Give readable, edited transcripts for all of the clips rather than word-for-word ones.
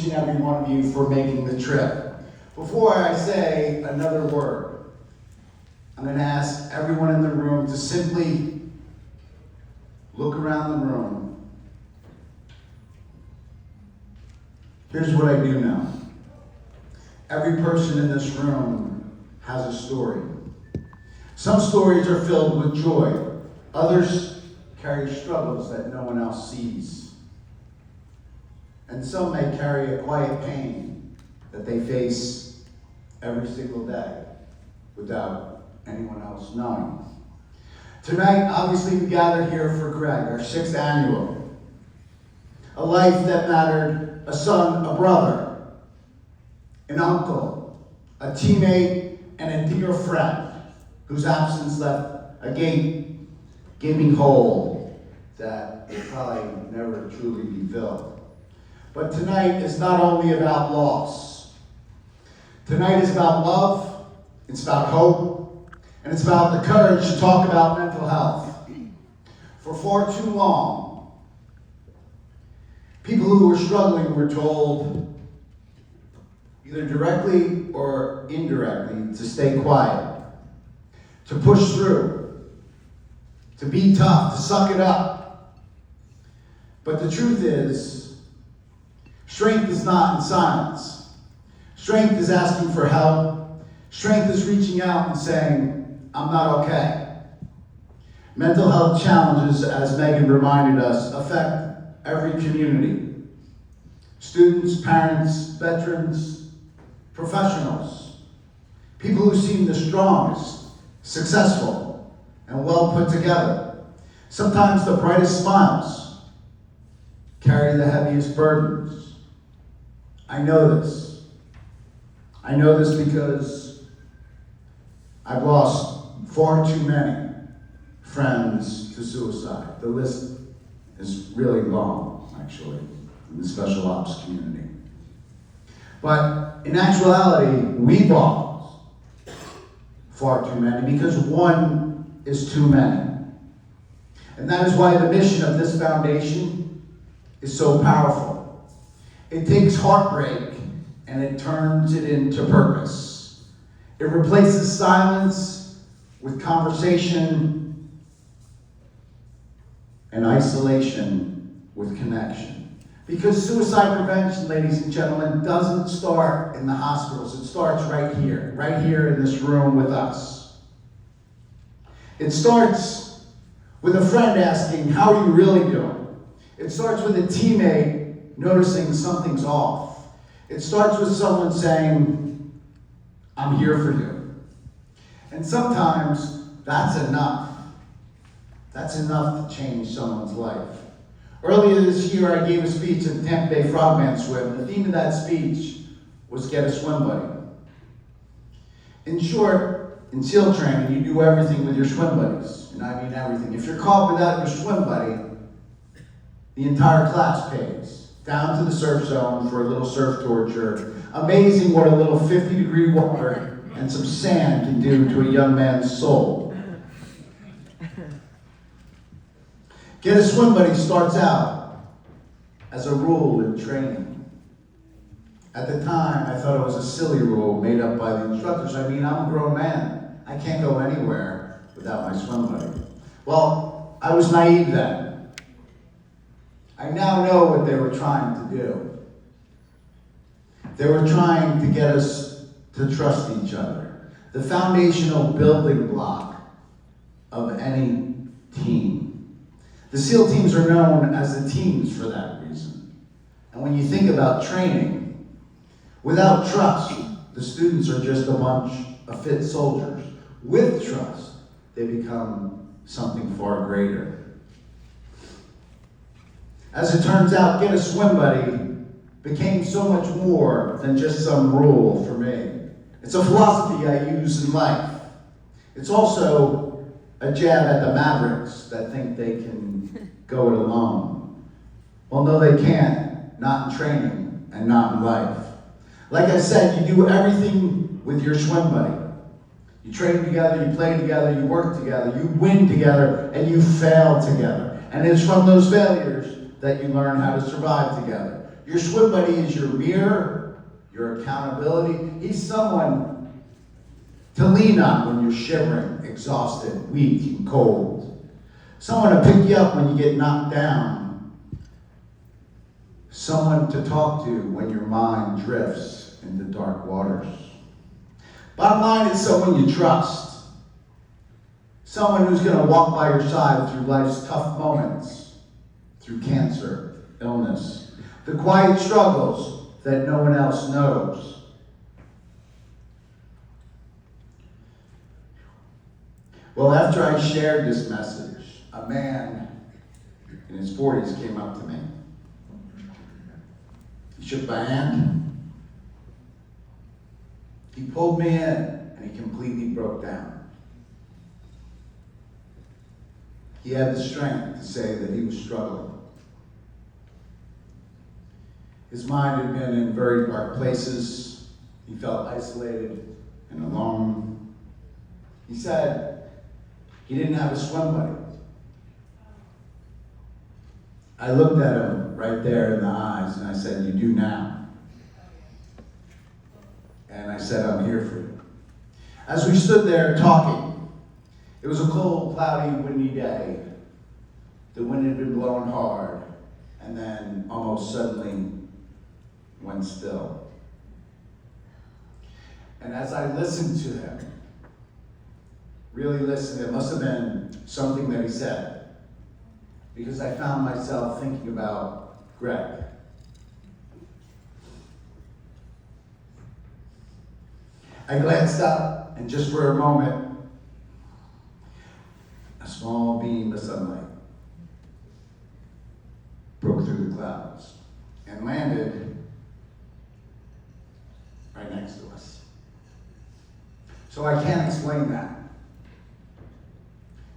each and every one of you for making the trip. Before I say another word, I'm going to ask everyone in the room to simply look around the room. Here's what I do know. Every person in this room has a story. Some stories are filled with joy. Others carry struggles that no one else sees. And some may carry a quiet pain that they face every single day without anyone else knowing. Tonight, obviously, we gather here for Greg, our 6th annual. A life that mattered, a son, a brother, an uncle, a teammate, and a dear friend whose absence left a gaping hole that will probably never truly be filled. But tonight is not only about loss. Tonight is about love, it's about hope, and it's about the courage to talk about mental health. For far too long, people who were struggling were told, either directly or indirectly, to stay quiet, to push through, to be tough, to suck it up. But the truth is, strength is not in silence. Strength is asking for help. Strength is reaching out and saying, I'm not okay. Mental health challenges, as Megan reminded us, affect every community. Students, parents, veterans, professionals, people who seem the strongest, successful, and well put together. Sometimes the brightest smiles carry the heaviest burdens. I know this. I know this because I've lost far too many friends to suicide. The list is really long, actually, in the special ops community. But in actuality, we've lost far too many because one is too many. And that is why the mission of this foundation is so powerful. It takes heartbreak and it turns it into purpose. It replaces silence with conversation and isolation with connection. Because suicide prevention, ladies and gentlemen, doesn't start in the hospitals. It starts right here in this room with us. It starts with a friend asking, how are you really doing? It starts with a teammate noticing something's off. It starts with someone saying, I'm here for you. And sometimes that's enough. That's enough to change someone's life. Earlier this year, I gave a speech at the Tampa Bay Frogman Swim. The theme of that speech was get a swim buddy. In short, in SEAL training, you do everything with your swim buddies. And I mean everything. If you're caught without your swim buddy, the entire class pays. Down to the surf zone for a little surf torture. Amazing what a little 50-degree water and some sand can do to a young man's soul. Get a swim buddy starts out as a rule in training. At the time, I thought it was a silly rule made up by the instructors. I mean, I'm a grown man. I can't go anywhere without my swim buddy. Well, I was naive then. I now know what they were trying to do. They were trying to get us to trust each other. The foundational building block of any team. The SEAL teams are known as the teams for that reason. And when you think about training, without trust, the students are just a bunch of fit soldiers. With trust, they become something far greater. As it turns out, get a swim buddy became so much more than just some rule for me. It's a philosophy I use in life. It's also a jab at the mavericks that think they can go it alone. Well, no, they can't. Not in training and not in life. Like I said, you do everything with your swim buddy. You train together, you play together, you work together, you win together, and you fail together. And it's from those failures that you learn how to survive together. Your swim buddy is your mirror, your accountability. He's someone to lean on when you're shivering, exhausted, weak, and cold. Someone to pick you up when you get knocked down. Someone to talk to when your mind drifts into dark waters. Bottom line, it's someone you trust. Someone who's going to walk by your side through life's tough moments, through cancer, illness, the quiet struggles that no one else knows. Well, after I shared this message, a man in his 40s came up to me. He shook my hand. He pulled me in, and he completely broke down. He had the strength to say that he was struggling. His mind had been in very dark places. He felt isolated and alone. He said he didn't have a swim buddy. I looked at him right there in the eyes, and I said, "You do now." And I said, "I'm here for you." As we stood there talking, it was a cold, cloudy, windy day. The wind had been blowing hard, and then almost suddenly went still. And as I listened to him, really listened, it must have been something that he said, because I found myself thinking about Greg. I glanced up, and just for a moment, a small beam of sunlight broke through the clouds and landed right next to us. So I can't explain that.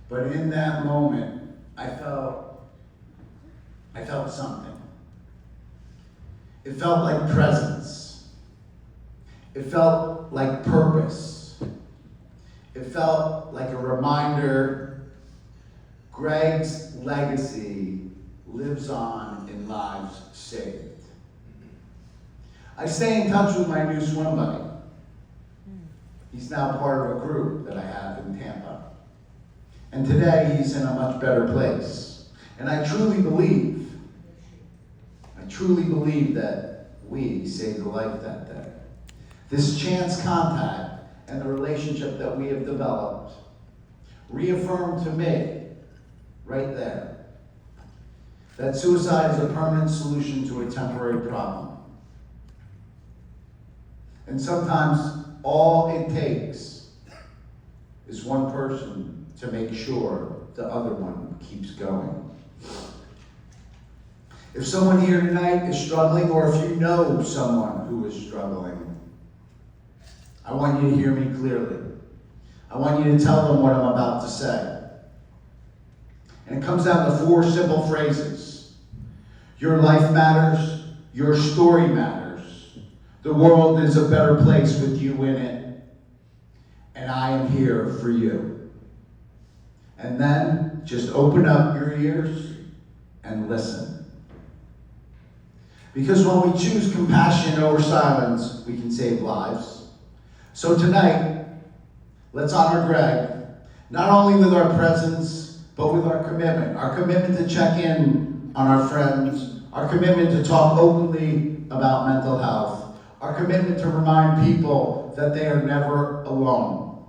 But in that moment, I felt something. It felt like presence. It felt like purpose. It felt like a reminder Greg's legacy lives on in lives saved. I stay in touch with my new swim buddy. He's now part of a group that I have in Tampa. And today he's in a much better place. And I truly believe that we saved a life that day. This chance contact and the relationship that we have developed reaffirmed to me, right there, that suicide is a permanent solution to a temporary problem. And sometimes all it takes is one person to make sure the other one keeps going. If someone here tonight is struggling, or if you know someone who is struggling, I want you to hear me clearly. I want you to tell them what I'm about to say. And it comes down to 4 simple phrases. Your life matters. Your story matters. The world is a better place with you in it. And I am here for you. And then just open up your ears and listen. Because when we choose compassion over silence, we can save lives. So tonight, let's honor Greg, not only with our presence, but with our commitment to check in on our friends, our commitment to talk openly about mental health, our commitment to remind people that they are never alone.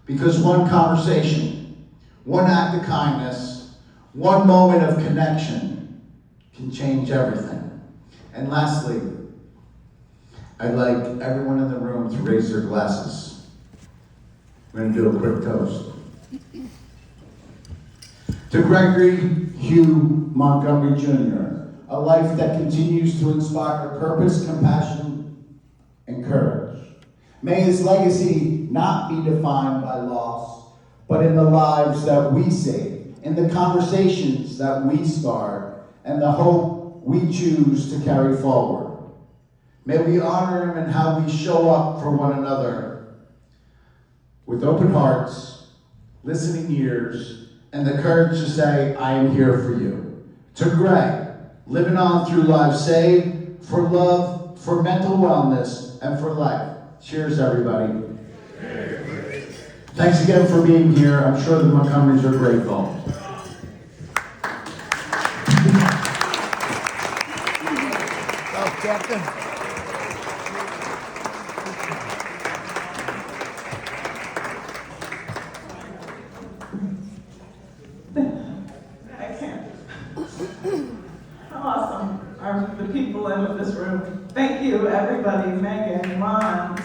Because one conversation, one act of kindness, one moment of connection can change everything. And lastly, I'd like everyone in the room to raise their glasses. We're going to do a quick toast. To Gregory Hugh Montgomery Jr., a life that continues to inspire purpose, compassion, and courage. May his legacy not be defined by loss, but in the lives that we save, in the conversations that we start, and the hope we choose to carry forward. May we honor him in how we show up for one another with open hearts, listening ears, and the courage to say, I am here for you. To Greg, living on through life saved, for love, for mental wellness, and for life. Cheers, everybody. Thanks again for being here. I'm sure the Montgomerys are grateful. Oh, Captain. I can't. How awesome are the people in this room. Thank you, everybody, Megan, Ron,